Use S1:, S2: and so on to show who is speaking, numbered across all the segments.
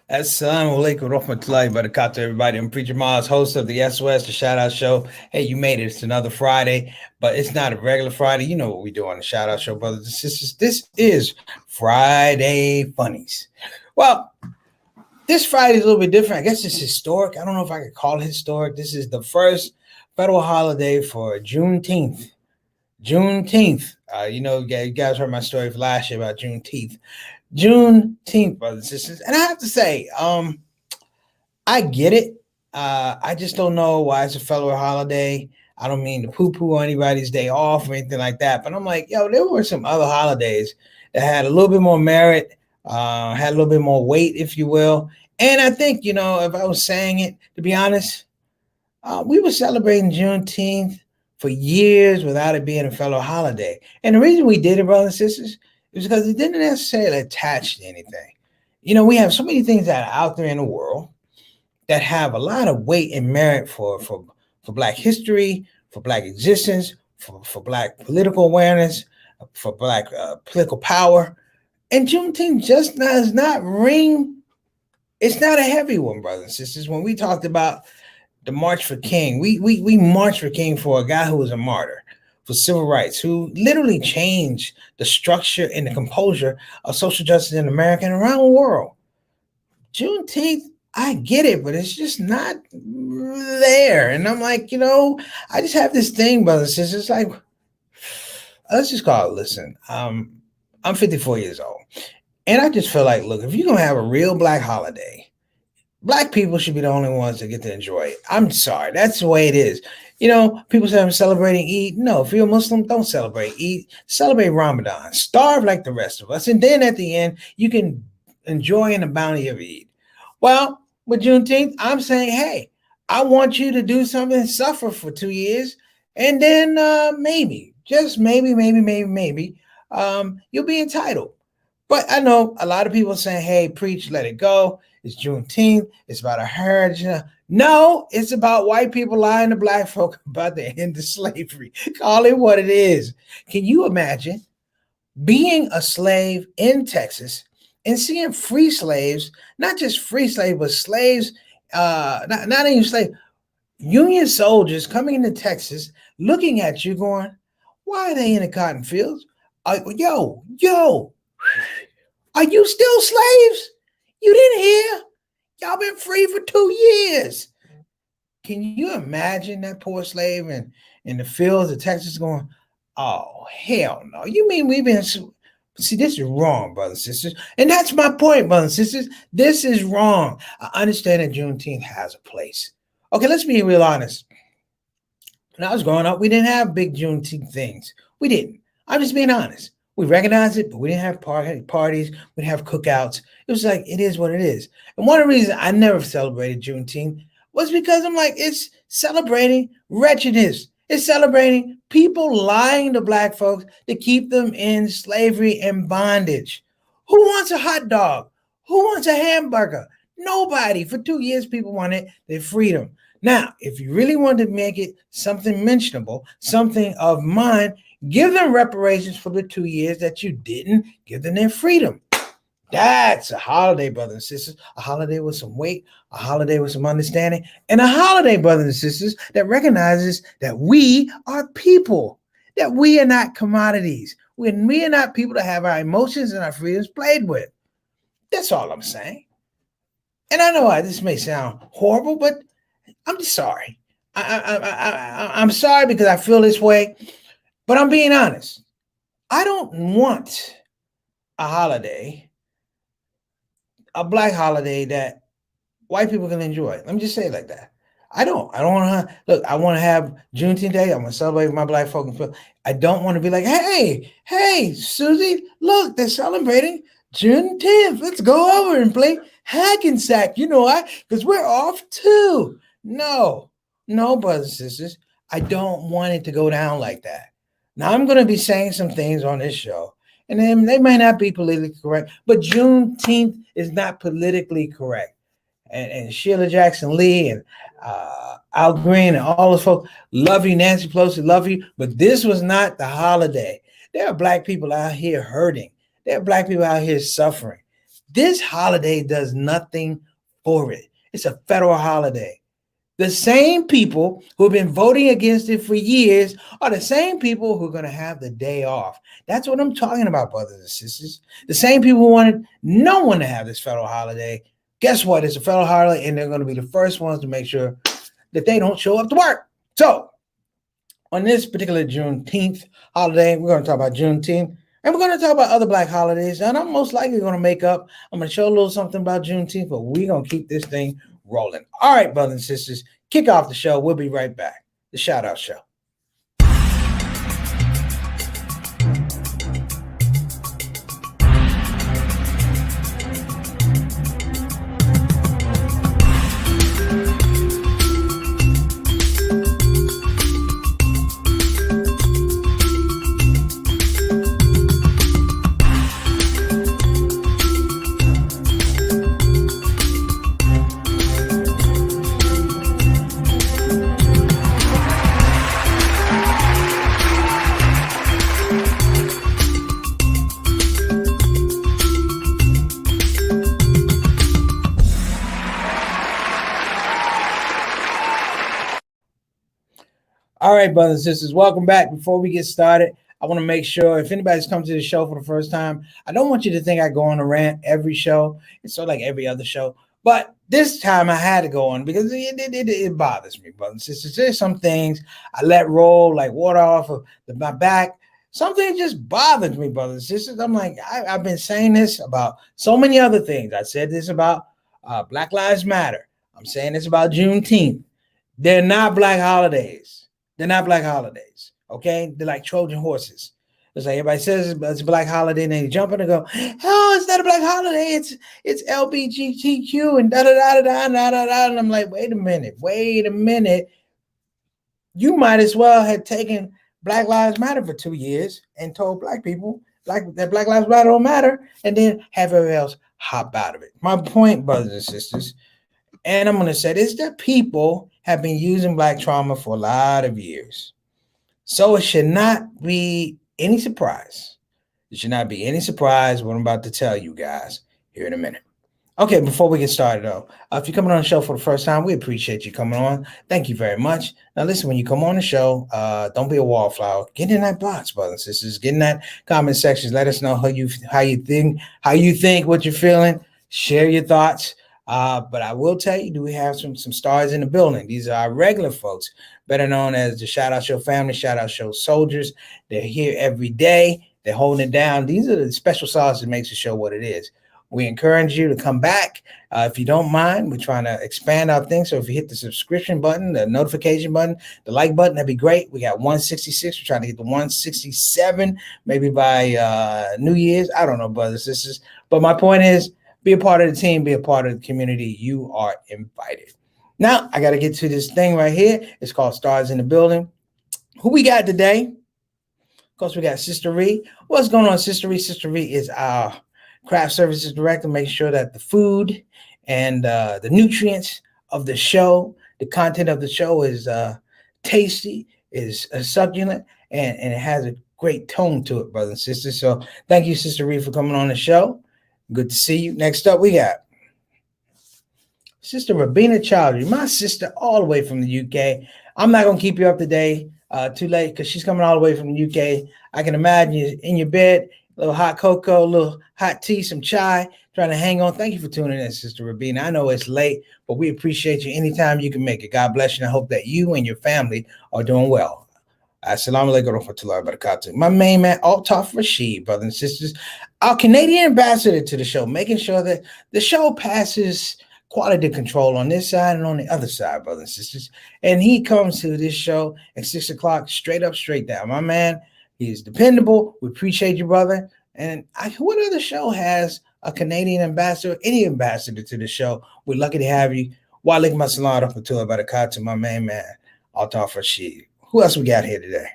S1: Assalamu alaikum rahmatullahi barakatuh, everybody. I'm Preacher Miles, host of the SOS, the Shout Out Show. Hey, you made it. It's another Friday, but it's not a regular Friday. You know what we do on the Shout Out Show, brothers and sisters. This is Friday Funnies. Well, this Friday is a little bit different. I guess it's historic. I don't know if I could call it historic. This is the first federal holiday for Juneteenth. Juneteenth. You guys heard my story for last year about Juneteenth. Juneteenth, brothers and sisters. And I have to say, I get it. I just don't know why it's a federal holiday. I don't mean to poo-poo on anybody's day off or anything like that, but I'm like, yo, there were some other holidays that had a little bit more merit, had a little bit more weight, if you will. And I think, if I was saying it, to be honest, we were celebrating Juneteenth for years without it being a federal holiday. And the reason we did it, brothers and sisters, is because it didn't necessarily attach to anything. We have so many things that are out there in the world that have a lot of weight and merit for Black history, for Black existence, for Black political awareness, for Black political power. And Juneteenth just does not ring. It's not a heavy one, brothers and sisters. When we talked about the March for King, we marched for King for a guy who was a martyr for civil rights, who literally changed the structure and the composure of social justice in America and around the world. Juneteenth, I get it, but it's just not there. And I'm like, I just have this thing, brothers and sisters. It's like, let's just call it, listen, I'm 54 years old. And I just feel like, look, if you're going to have a real Black holiday, Black people should be the only ones that get to enjoy it. I'm sorry. That's the way it is. People say I'm celebrating Eid. No, if you're a Muslim, don't celebrate Eid. Celebrate Ramadan. Starve like the rest of us. And then at the end, you can enjoy in the bounty of Eid. Well, with Juneteenth, I'm saying, hey, I want you to do something and suffer for 2 years. And then maybe, just maybe, you'll be entitled. But I know a lot of people saying, hey, preach, let it go. It's Juneteenth. It's about a heritage. No, it's about white people lying to Black folk about the end of slavery. Call it what it is. Can you imagine being a slave in Texas and seeing free slaves, not just free slaves, but slaves, not even slaves, Union soldiers coming into Texas, looking at you going, why are they in the cotton fields? Yo, are you still slaves? You didn't hear? Y'all been free for 2 years. Can you imagine that poor slave in the fields of Texas going, oh, hell no. You mean we've been... See, this is wrong, brothers and sisters. And that's my point, brothers and sisters. This is wrong. I understand that Juneteenth has a place. Okay, let's be real honest. When I was growing up, we didn't have big Juneteenth things. We didn't. I'm just being honest. We recognized it, but we didn't have parties. We didn't have cookouts. It was like, it is what it is. And one of the reasons I never celebrated Juneteenth was because I'm like, it's celebrating wretchedness. It's celebrating people lying to Black folks to keep them in slavery and bondage. Who wants a hot dog? Who wants a hamburger? Nobody. For 2 years, people wanted their freedom. Now, if you really want to make it something mentionable, something of mine, give them reparations for the 2 years that you didn't give them their freedom. That's a holiday, brothers and sisters. A holiday with some weight, a holiday with some understanding, and a holiday, brothers and sisters, that recognizes that we are people, that we are not commodities. We are not people that have our emotions and our freedoms played with. That's all I'm saying. And I know this may sound horrible, but I'm just sorry. I'm sorry because I feel this way, but I'm being honest. I don't want a holiday, a Black holiday that white people can enjoy. Let me just say it like that. I don't want to look. I want to have Juneteenth Day. I want to celebrate with my Black folk. I don't want to be like, hey, Susie, look, they're celebrating Juneteenth. Let's go over and play hack and sack. You know why? Because we're off too. No, brothers and sisters. I don't want it to go down like that. Now I'm going to be saying some things on this show, and then they might not be politically correct, but Juneteenth is not politically correct. And Sheila Jackson Lee and Al Green and all those folks love you, Nancy Pelosi, love you, but this was not the holiday. There are Black people out here hurting. There are Black people out here suffering. This holiday does nothing for it. It's a federal holiday. The same people who've been voting against it for years are the same people who are going to have the day off. That's what I'm talking about, brothers and sisters. The same people who wanted no one to have this federal holiday. Guess what? It's a federal holiday, and they're going to be the first ones to make sure that they don't show up to work. So, on this particular Juneteenth holiday, we're going to talk about Juneteenth, and we're going to talk about other Black holidays. And I'm most likely going to make up, I'm going to show a little something about Juneteenth, but we're going to keep this thing rolling. All right, brothers and sisters, kick off the show. We'll be right back. The Shout Out Show. All right, brothers and sisters, welcome back. Before we get started, I want to make sure if anybody's come to the show for the first time, I don't want you to think I go on a rant every show. It's sort of like every other show. But this time I had to go on because it bothers me, brothers and sisters. There's some things I let roll like water off of my back. Something just bothers me, brothers and sisters. I'm like, I've been saying this about so many other things. I said this about Black Lives Matter. I'm saying this about Juneteenth. They're not Black holidays. They're not Black holidays, okay? They're like Trojan horses. It's like everybody says it's a Black holiday, and then you jump in and go, "Oh, it's not a Black holiday. It's LGBTQ and da da da da da da da." And I'm like, wait a minute. You might as well have taken Black Lives Matter for 2 years and told Black people that Black Lives Matter don't matter, and then have everybody else hop out of it. My point, brothers and sisters, and I'm going to say this, that people have been using Black trauma for a lot of years. So it should not be any surprise. It should not be any surprise what I'm about to tell you guys here in a minute. Okay, before we get started, though, if you're coming on the show for the first time, we appreciate you coming on. Thank you very much. Now, listen, when you come on the show, don't be a wallflower. Get in that box, brothers and sisters. Get in that comment section. Let us know how you think, what you're feeling. Share your thoughts. But I will tell you, do we have some stars in the building? These are our regular folks, better known as the Shout Out Show family, Shout Out Show soldiers. They're here every day. They're holding it down. These are the special sauce that makes the show what it is. We encourage you to come back. If you don't mind, we're trying to expand our thing. So if you hit the subscription button, the notification button, the like button, that'd be great. We got 166. We're trying to get to 167, maybe by New Year's. I don't know, brothers and sisters. But my point is, be a part of the team, be a part of the community. You are invited. Now, I got to get to this thing right here. It's called Stars in the Building. Who we got today? Of course, we got Sister Ree. What's going on, Sister Ree? Sister Ree is our craft services director, making sure that the food and the nutrients of the show, the content of the show is tasty, is succulent, and it has a great tone to it, brothers and sisters. So thank you, Sister Ree, for coming on the show. Good to see you. Next up, we got Sister Rabina Chowdhury, my sister all the way from the UK. I'm not going to keep you up today too late because she's coming all the way from the UK. I can imagine you in your bed, a little hot cocoa, a little hot tea, some chai, trying to hang on. Thank you for tuning in, Sister Rabina. I know it's late, but we appreciate you anytime you can make it. God bless you, and I hope that you and your family are doing well. Assalamu alaikum wa rahmatullahi wa barakatuh. My main man, Altaf Rashid, brothers and sisters, our Canadian ambassador to the show, making sure that the show passes quality control on this side and on the other side, brothers and sisters. And he comes to this show at 6 o'clock, straight up, straight down. My man, he is dependable. We appreciate you, brother. And what other show has a Canadian ambassador, any ambassador to the show? We're lucky to have you. Wa alaikum assalam wa rahmatullahi wa barakatuh, my main man, Altaf Rashid. Who else we got here today?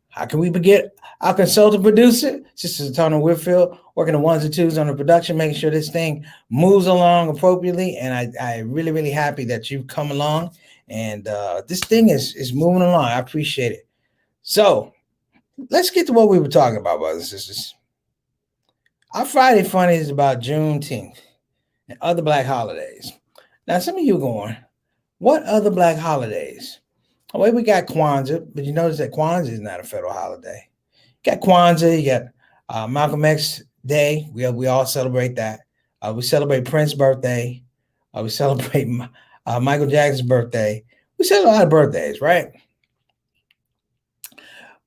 S1: How can we forget our consultant producer, Sister Tona Whitfield, working the ones and twos on the production, making sure this thing moves along appropriately. And I'm really, really happy that you've come along. And this thing is moving along. I appreciate it. So let's get to what we were talking about, brothers and sisters. Our Friday Funny is about Juneteenth and other black holidays. Now, some of you going, what other black holidays? Well, we got Kwanzaa, but you notice that Kwanzaa is not a federal holiday. You got Kwanzaa, you got Malcolm X Day. We all celebrate that. We celebrate Prince's birthday. We celebrate Michael Jackson's birthday. We celebrate a lot of birthdays, right?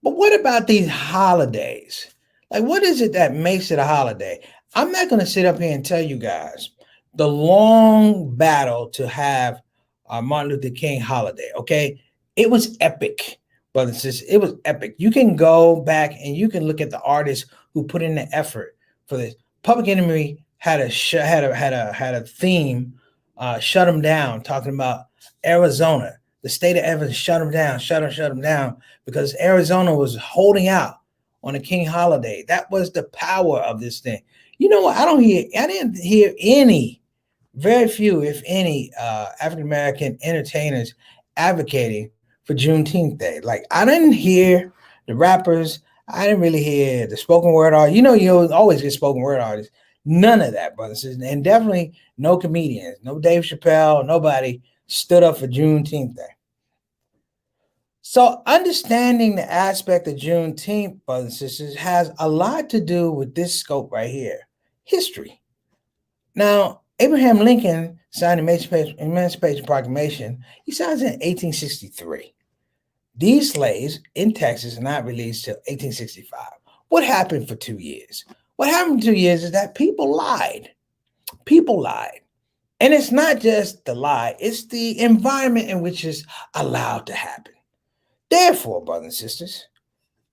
S1: But what about these holidays? Like, what is it that makes it a holiday? I'm not going to sit up here and tell you guys the long battle to have Martin Luther King holiday. Okay, it was epic, brothers and sisters. It was epic. You can go back and you can look at the artists who put in the effort for this. Public Enemy had a theme, shut them down, talking about Arizona. The state of Arizona shut them down, shut them down, because Arizona was holding out on the King holiday. That was the power of this thing. You know what? I didn't hear any, very few, if any, African American entertainers advocating for Juneteenth Day. Like, I didn't hear the rappers. I didn't really hear the spoken word artists. You know, you always get spoken word artists. None of that, brothers and sisters. And definitely no comedians, no Dave Chappelle, nobody stood up for Juneteenth Day. So understanding the aspect of Juneteenth, brothers and sisters, has a lot to do with this scope right here, history. Now, Abraham Lincoln signed the Emancipation Proclamation. He signed it in 1863. These slaves in Texas are not released till 1865. What happened for 2 years? What happened for 2 years is that people lied. People lied. And it's not just the lie, it's the environment in which it's allowed to happen. Therefore, brothers and sisters,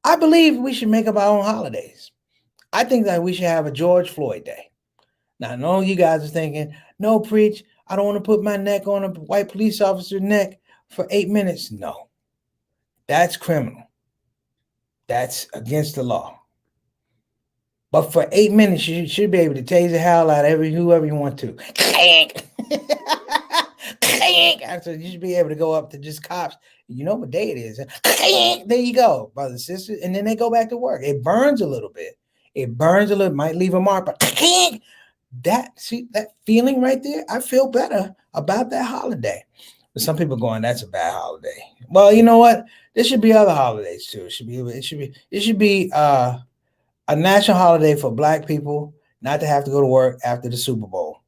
S1: I believe we should make up our own holidays. I think that we should have a George Floyd Day. Now, I know you guys are thinking, no, preach, I don't want to put my neck on a white police officer's neck for 8 minutes. No, that's criminal. That's against the law. But for 8 minutes, you should be able to tase the hell out of whoever you want to. So you should be able to go up to just cops. You know what day it is. There you go, brothers and sisters. And then they go back to work. It burns a little bit. It burns a little, might leave a mark, but that feeling right there, I feel better about that holiday. But some people going, that's a bad holiday. Well, you know what? There should be other holidays too. It should be a national holiday for Black people not to have to go to work after the Super Bowl.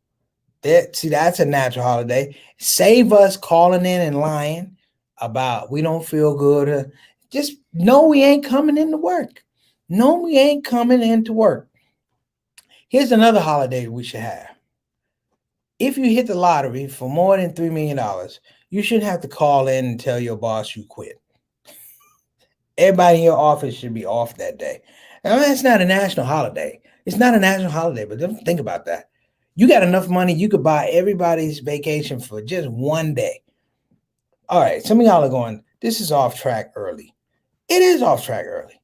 S1: That's a natural holiday. Save us calling in and lying about we don't feel good. Just know we ain't coming into work. No, we ain't coming into work. Here's another holiday we should have. If you hit the lottery for more than $3 million, you shouldn't have to call in and tell your boss you quit. Everybody in your office should be off that day. Now, that's not a national holiday. It's not a national holiday, but think about that. You got enough money, you could buy everybody's vacation for just one day. All right, some of y'all are going, this is off track early. It is off track early.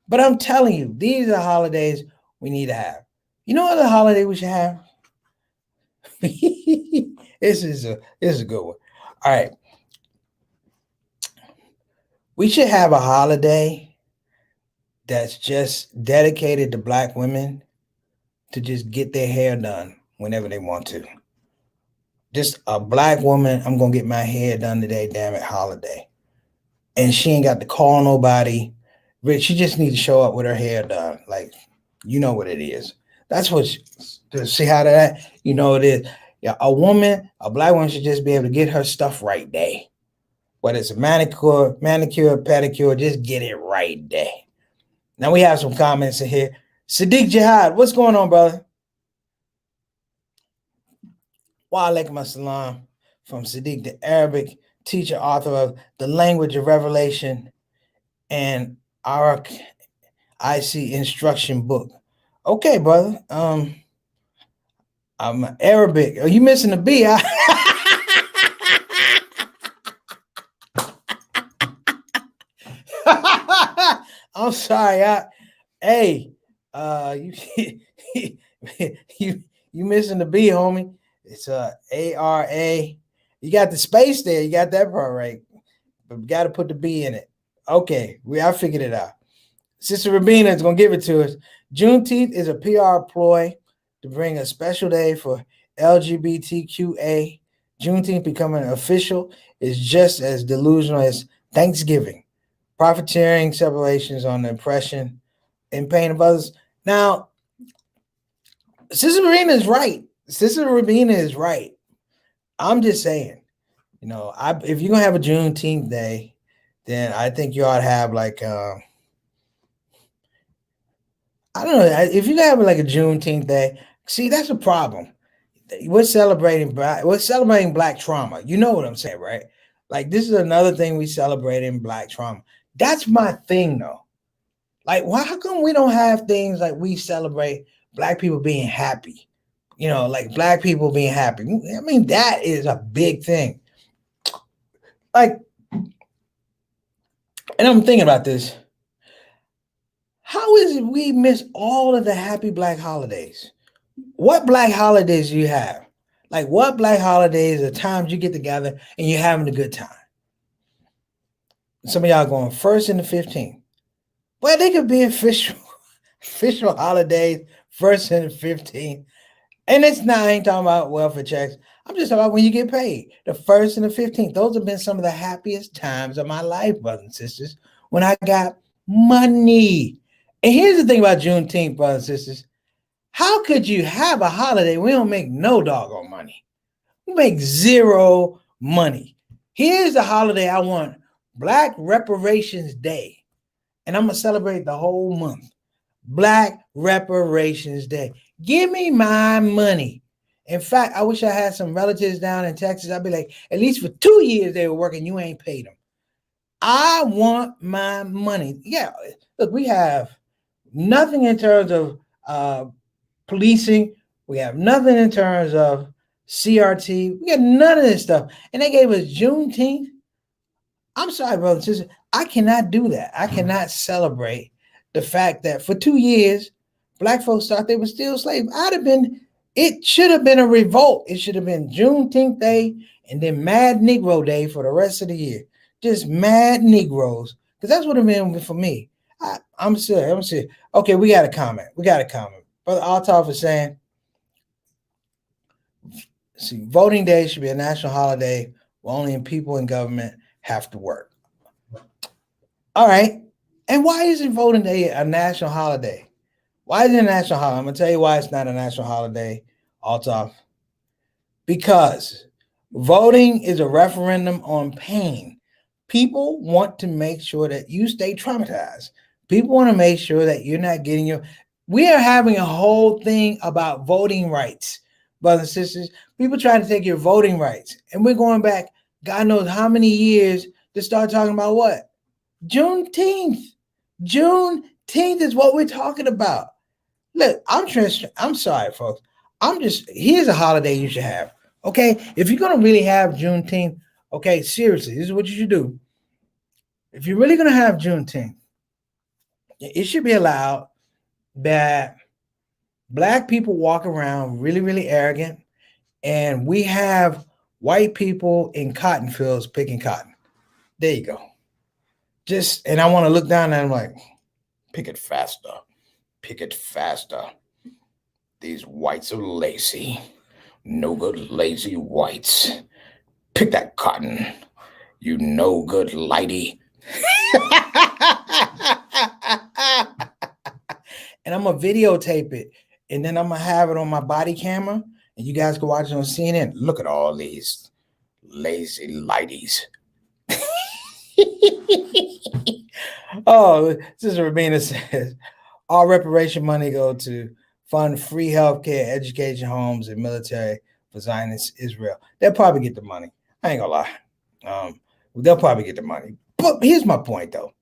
S1: But I'm telling you, these are holidays we need to have. You know what other holiday we should have? This is a good one. All right. We should have a holiday that's just dedicated to Black women to just get their hair done whenever they want to. Just a Black woman, I'm going to get my hair done today, damn it, holiday. And she ain't got to call nobody. She just needs to show up with her hair done. Like, you know what it is. That's what, see how that, you know it is. Yeah, a Black woman should just be able to get her stuff right day. Whether it's a manicure, pedicure, just get it right day. Now we have some comments in here. Sadiq Jihad, what's going on, brother? Wa alaikum assalam from Sadiq, the Arabic teacher, author of The Language of Revelation and our IC instruction book. Okay, brother. I'm Arabic. Are you missing a B? I'm sorry. You missing the B, homie. It's ARA. You got the space there. You got that part right. But we got to put the B in it. Okay, I figured it out. Sister Rabina is going to give it to us. Juneteenth is a PR ploy to bring a special day for LGBTQA. Juneteenth becoming official is just as delusional as Thanksgiving, profiteering celebrations on the oppression and pain of others. Now, Sister Rabina is right. Sister Rabina is right. I'm just saying, if you're gonna have a Juneteenth day, then I think you ought to have like I don't know if you have like a Juneteenth day. See, that's a problem. We're celebrating Black trauma. You know what I'm saying, right? Like this is another thing we celebrate in Black trauma. That's my thing, though. Like, how come we don't have things like we celebrate Black people being happy? Like Black people being happy. I mean, that is a big thing. Like, and I'm thinking about this. How is it we miss all of the happy Black holidays? What Black holidays do you have? Like, what Black holidays are times you get together and you're having a good time? Some of y'all going 1st and the 15th. Well, they could be official holidays, 1st and the 15th. And I ain't talking about welfare checks. I'm just talking about when you get paid. The 1st and the 15th. Those have been some of the happiest times of my life, brothers and sisters, when I got money. And here's the thing about Juneteenth, brothers and sisters. How could you have a holiday? We don't make no doggone money. We make zero money. Here's the holiday I want. Black Reparations Day. And I'm going to celebrate the whole month. Black Reparations Day. Give me my money. In fact, I wish I had some relatives down in Texas. I'd be like, at least for 2 years they were working, you ain't paid them. I want my money. Yeah, look, we have nothing in terms of policing. We have nothing in terms of CRT. We got none of this stuff. And they gave us Juneteenth. I'm sorry, brothers and sisters. I cannot do that. I cannot celebrate the fact that for 2 years, Black folks thought they were still slaves. It should have been a revolt. It should have been Juneteenth Day and then Mad Negro Day for the rest of the year. Just mad Negroes. Because that's what it been for me. I'm serious. Okay, we got a comment. Brother Althoff is saying, voting day should be a national holiday where only people in government have to work. All right. And why isn't voting day a national holiday? Why is it a national holiday? I'm going to tell you why it's not a national holiday, Althoff. Because voting is a referendum on pain. People want to make sure that you stay traumatized. People want to make sure that you're not getting we are having a whole thing about voting rights, brothers and sisters. People trying to take your voting rights. And we're going back, God knows how many years to start talking about what? Juneteenth. Juneteenth is what we're talking about. Look, I'm sorry, folks. Here's a holiday you should have. Okay. If you're going to really have Juneteenth, okay, seriously, this is what you should do. If you're really going to have Juneteenth, it should be allowed that Black people walk around really, really arrogant, and we have white people in cotton fields picking cotton. There you go. And I want to look down and I'm like, pick it faster. These whites are lazy. No good, lazy whites. Pick that cotton. You no good, lighty. And I'm going to videotape it. And then I'm going to have it on my body camera. And you guys can watch it on CNN. Look at all these lazy lighties. Oh, Sister Rabina says, all reparation money go to fund free healthcare, education, homes, and military for Zionist Israel. They'll probably get the money. I ain't gonna lie. They'll probably get the money. But here's my point, though.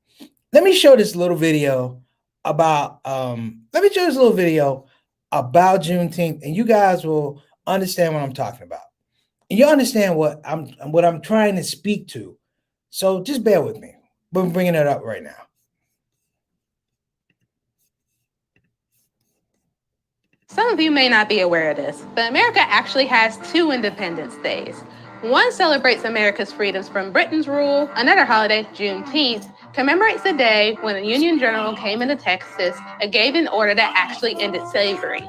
S1: Let me show this little video about Juneteenth, and you guys will understand what I'm talking about. And you understand what I'm trying to speak to. So just bear with me. We're bringing it up right now.
S2: Some of you may not be aware of this, but America actually has 2 Independence Days. One celebrates America's freedoms from Britain's rule, another holiday, Juneteenth, commemorates the day when a Union general came into Texas and gave an order that actually ended slavery.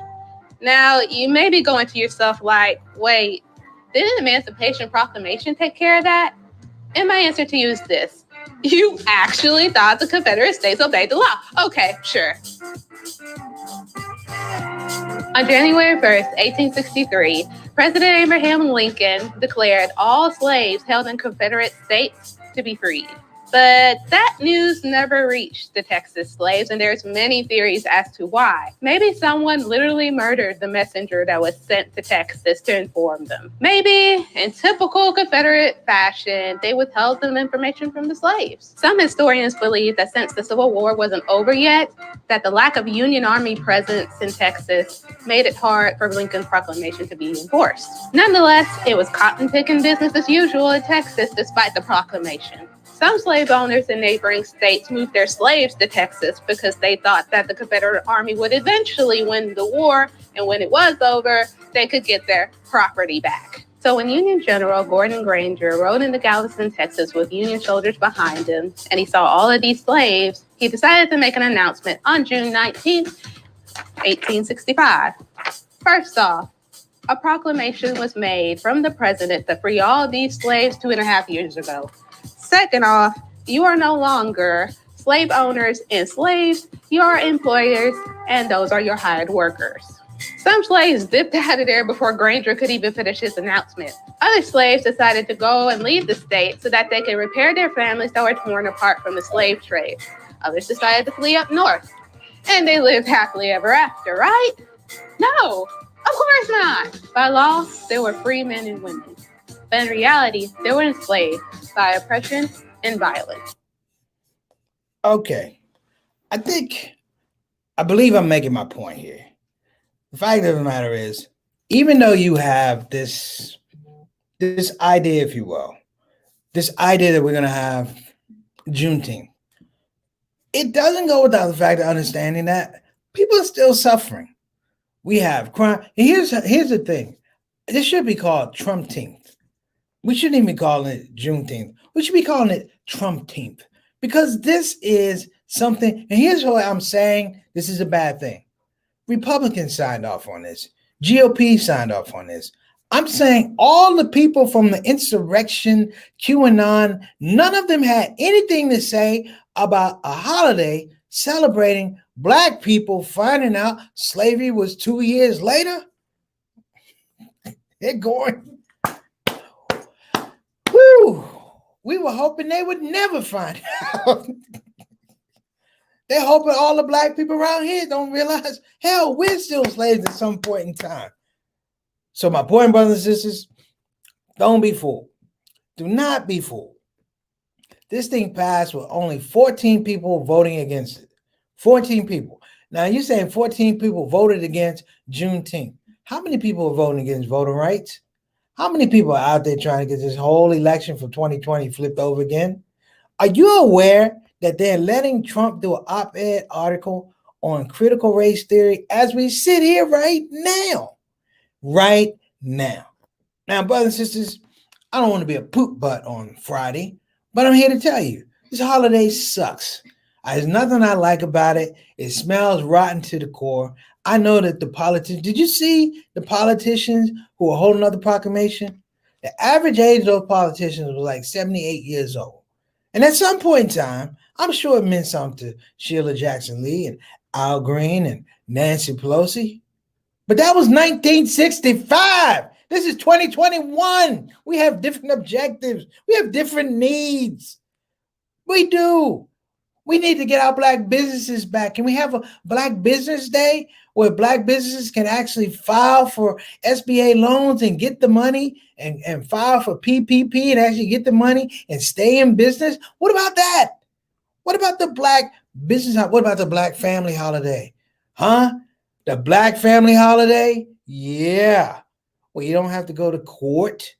S2: Now, you may be going to yourself like, wait, didn't the Emancipation Proclamation take care of that? And my answer to you is this. You actually thought the Confederate States obeyed the law. Okay, sure. On January 1st, 1863, President Abraham Lincoln declared all slaves held in Confederate states to be freed. But that news never reached the Texas slaves, and there's many theories as to why. Maybe someone literally murdered the messenger that was sent to Texas to inform them. Maybe, in typical Confederate fashion, they withheld some information from the slaves. Some historians believe that since the Civil War wasn't over yet, that the lack of Union Army presence in Texas made it hard for Lincoln's proclamation to be enforced. Nonetheless, it was cotton-picking business as usual in Texas despite the proclamation. Some slave owners in neighboring states moved their slaves to Texas because they thought that the Confederate Army would eventually win the war, and when it was over, they could get their property back. So when Union General Gordon Granger rode into Galveston, Texas with Union soldiers behind him, and he saw all of these slaves, he decided to make an announcement on June 19th, 1865. First off, a proclamation was made from the president to free all these slaves 2.5 years ago. Second off, you are no longer slave owners and slaves. You are employers, and those are your hired workers. Some slaves dipped out of there before Granger could even finish his announcement. Other slaves decided to go and leave the state so that they could repair their families that were torn apart from the slave trade. Others decided to flee up north. And they lived happily ever after, right? No, of course not. By law, they were free men and women. But in reality, they were enslaved by oppression and violence.
S1: Okay. I believe I'm making my point here. The fact of the matter is, even though you have this idea, if you will, this idea that we're going to have Juneteenth, it doesn't go without the fact of understanding that people are still suffering. We have crime. And here's the thing. This should be called Trumpteenth. We shouldn't even be calling it Juneteenth. We should be calling it Trumpteenth, because this is something. And here's what I'm saying. This is a bad thing. Republicans signed off on this. GOP signed off on this. I'm saying all the people from the insurrection, QAnon, none of them had anything to say about a holiday celebrating Black people finding out slavery was 2 years later. They're going, whoo, we were hoping they would never find out. They're hoping all the Black people around here don't realize, hell, we're still slaves at some point in time. So my point, brothers and sisters, don't be fooled. Do not be fooled. This thing passed with only 14 people voting against it. 14 people. Now, you're saying 14 people voted against Juneteenth. How many people are voting against voting rights? How many people are out there trying to get this whole election for 2020 flipped over again? Are you aware that they're letting Trump do an op-ed article on critical race theory as we sit here right now? Right now. Now, brothers and sisters, I don't want to be a poop butt on Friday, but I'm here to tell you, this holiday sucks. There's nothing I like about it. It smells rotten to the core. I know that the politicians, did you see the politicians who are holding up the proclamation? The average age of those politicians was like 78 years old. And at some point in time, I'm sure it meant something to Sheila Jackson Lee and Al Green and Nancy Pelosi. But that was 1965. This is 2021. We have different objectives. We have different needs. We do. We need to get our Black businesses back. Can we have a Black Business Day where Black businesses can actually file for SBA loans and get the money and file for PPP and actually get the money and stay in business? What about that? What about the Black business? What about the Black family holiday? Huh? The Black family holiday? Yeah. Well, you don't have to go to court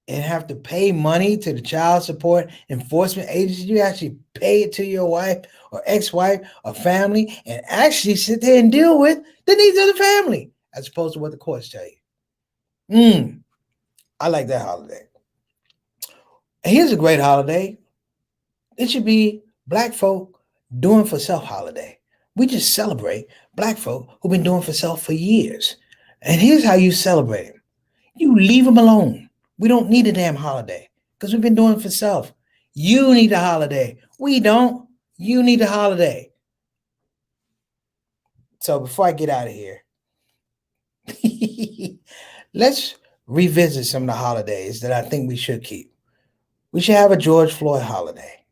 S1: and have to pay money to the child support enforcement agency. You actually pay it to your wife or ex-wife or family and actually sit there and deal with the needs of the family as opposed to what the courts tell you. I like that holiday. And here's a great holiday. It should be black folk doing for self holiday. We just celebrate black folk who've been doing for self for years. And here's how you celebrate it. You leave them alone. We don't need a damn holiday because we've been doing it for self. You need a holiday. We don't. You need a holiday. So before I get out of here, let's revisit some of the holidays that I think we should keep. We should have a George Floyd holiday.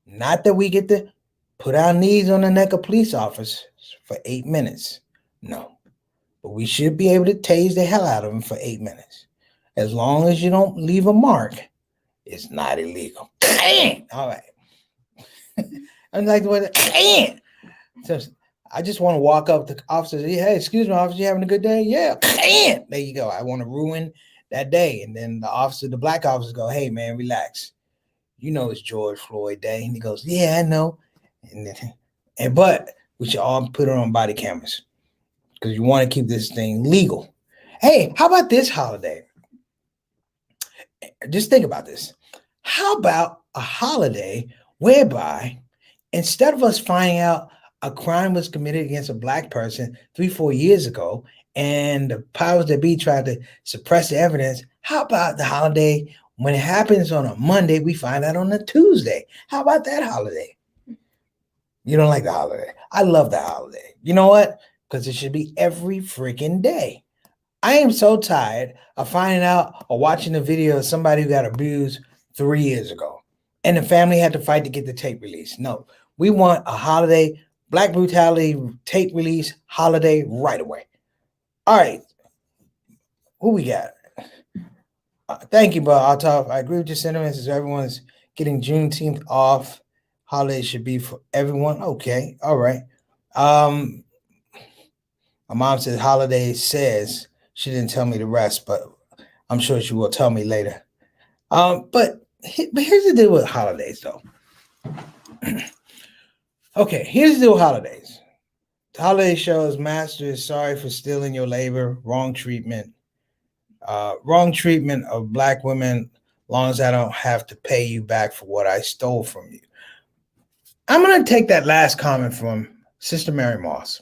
S1: Not that we get to put our knees on the neck of police officers for 8 minutes. No. But we should be able to tase the hell out of them for 8 minutes. As long as you don't leave a mark, it's not illegal. All right. I'm like the way so I just want to walk up to officers. Hey, excuse me, officer, you having a good day? Yeah. There you go. I want to ruin that day. And then the black officer go, hey man, relax. You know it's George Floyd Day. And he goes, yeah, I know. But we should all put it on body cameras because you want to keep this thing legal. Hey, how about this holiday? Just think about this. How about a holiday whereby instead of us finding out a crime was committed against a black person 3-4 years ago and the powers that be tried to suppress the evidence, how about the holiday when it happens on a Monday, we find out on a Tuesday? How about that holiday? You don't like the holiday. I love the holiday. You know what? Because it should be every freaking day. I am so tired of finding out or watching a video of somebody who got abused 3 years ago and the family had to fight to get the tape released. No, we want a holiday, Black brutality tape release holiday right away. All right. Who we got? Thank you, bro. I agree with your sentiments as everyone's getting Juneteenth off. Holiday should be for everyone. Okay. All right. My mom said holiday says. She didn't tell me the rest, but I'm sure she will tell me later. But here's the deal with holidays, though. Okay, here's the deal with holidays. The holiday shows master is sorry for stealing your labor, wrong treatment of black women, long as I don't have to pay you back for what I stole from you. I'm going to take that last comment from Sister Mary Moss.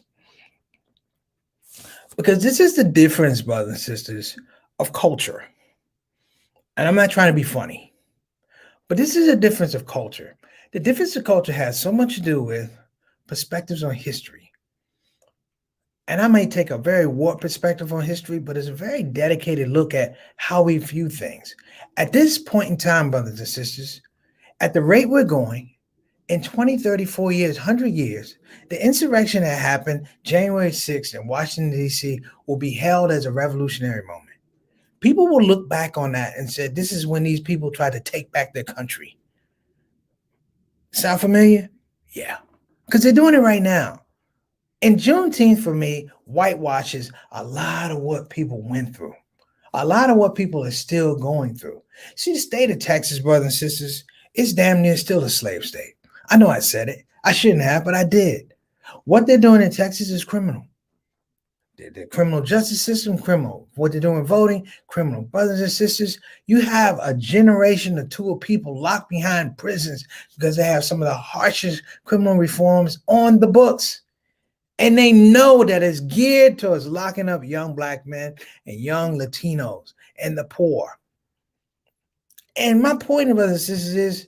S1: Because this is the difference, brothers and sisters, of culture. And I'm not trying to be funny, but this is a difference of culture. The difference of culture has so much to do with perspectives on history. And I may take a very warped perspective on history, but it's a very dedicated look at how we view things. At this point in time, brothers and sisters, at the rate we're going, in 20, 30, 4 years, 100 years, the insurrection that happened January 6th in Washington, D.C. will be held as a revolutionary moment. People will look back on that and say, this is when these people tried to take back their country. Sound familiar? Yeah. Because they're doing it right now. And Juneteenth, for me, whitewashes a lot of what people went through. A lot of what people are still going through. See, the state of Texas, brothers and sisters, it's damn near still a slave state. I know I said it. I shouldn't have, but I did. What they're doing in Texas is criminal. The criminal justice system, criminal. What they're doing voting, criminal. Brothers and sisters, you have a generation or two of people locked behind prisons because they have some of the harshest criminal reforms on the books. And they know that it's geared towards locking up young black men and young Latinos and the poor. And my point, brothers and sisters, is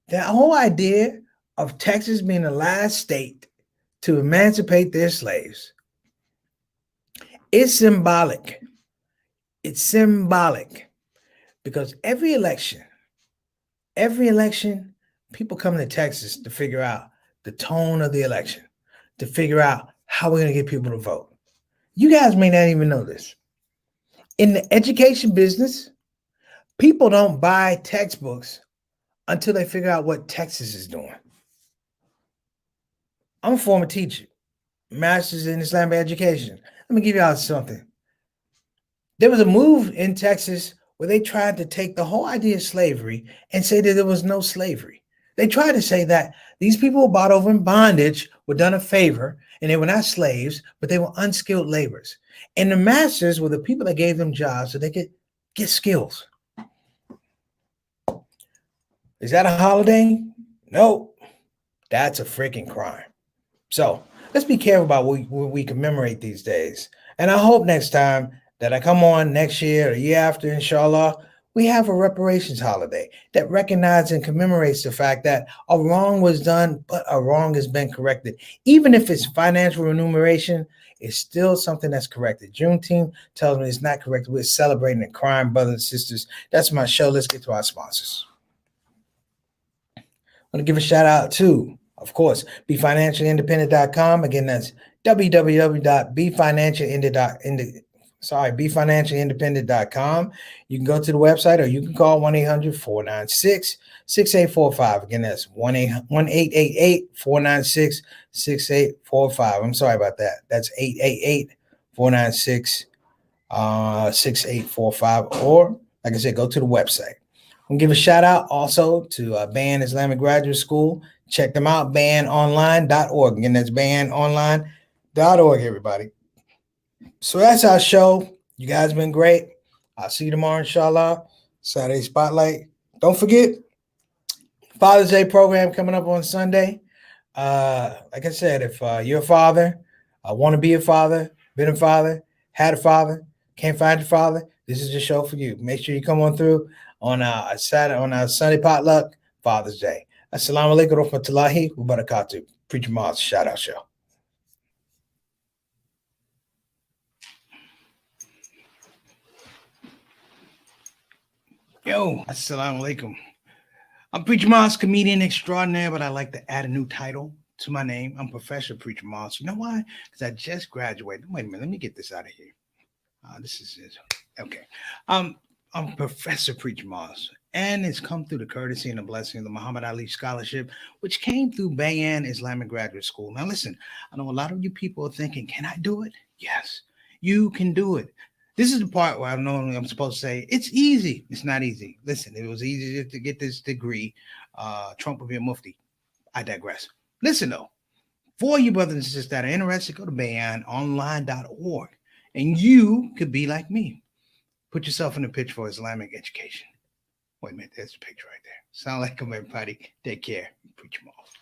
S1: that whole idea of Texas being the last state to emancipate their slaves is symbolic. It's symbolic because every election, people come to Texas to figure out the tone of the election, to figure out how we're going to get people to vote. You guys may not even know this. In the education business, people don't buy textbooks until they figure out what Texas is doing. I'm a former teacher, master's in Islamic education. Let me give y'all something. There was a move in Texas where they tried to take the whole idea of slavery and say that there was no slavery. They tried to say that these people were bought over in bondage, were done a favor, and they were not slaves, but they were unskilled laborers. And the masters were the people that gave them jobs so they could get skills. Is that a holiday? No. That's a freaking crime. So let's be careful about what we commemorate these days. And I hope next time that I come on next year or year after, inshallah, we have a reparations holiday that recognizes and commemorates the fact that a wrong was done, but a wrong has been corrected. Even if it's financial remuneration, it's still something that's corrected. Juneteenth tells me it's not corrected. We're celebrating a crime, brothers and sisters. That's my show. Let's get to our sponsors. I want to give a shout out to, of course, BeFinanciallyIndependent.com. Again, that's www.BeFinanciallyIndependent.com. You can go to the website or you can call 1-800-496-6845. Again, that's 1-888-496-6845. I'm sorry about that. That's 888-496-6845. Or, like I said, go to the website. I'm going to give a shout out also to Bayan Islamic Graduate School. Check them out, banonline.org. Again, that's banonline.org, everybody. So that's our show. You guys been great. I'll see you tomorrow, inshallah. Saturday Spotlight. Don't forget, Father's Day program coming up on Sunday. Like I said, if you're a father, want to be a father, been a father, had a father, can't find your father, this is the show for you. Make sure you come on through on our Sunday potluck, Father's Day. Assalamu alaikum wa rahmatullahi wa barakatuh. Preacher Mars, shout out show. Yo, assalamu alaikum. I'm Preacher Mars, comedian extraordinaire, but I like to add a new title to my name. I'm Professor Preacher Mars. You know why? Because I just graduated. Wait a minute, let me get this out of here. This is it. Okay. I'm Professor Preacher Mars, and it's come through the courtesy and the blessing of the Muhammad Ali Scholarship, which came through Bayan Islamic Graduate School. Now, listen, I know a lot of you people are thinking, can I do it? Yes, you can do it. This is the part where I'm supposed to say, it's easy. It's not easy. Listen, if it was easy to get this degree, Trump would be a mufti. I digress. Listen, though, for you brothers and sisters that are interested, go to banonline.org, and you could be like me. Put yourself in the picture for Islamic education. Wait a minute, there's a picture right there. Sound like them, everybody. Take care. Preach them off.